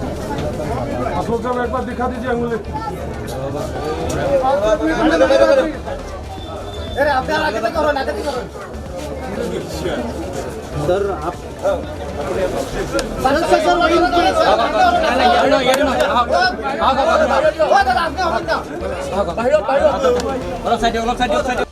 अशोक साहब एक बार दिखा दीजिए अंगुली। अरे आप आगे तक करो, आगे तक करो। सर आप অলপ চাই দিয়ক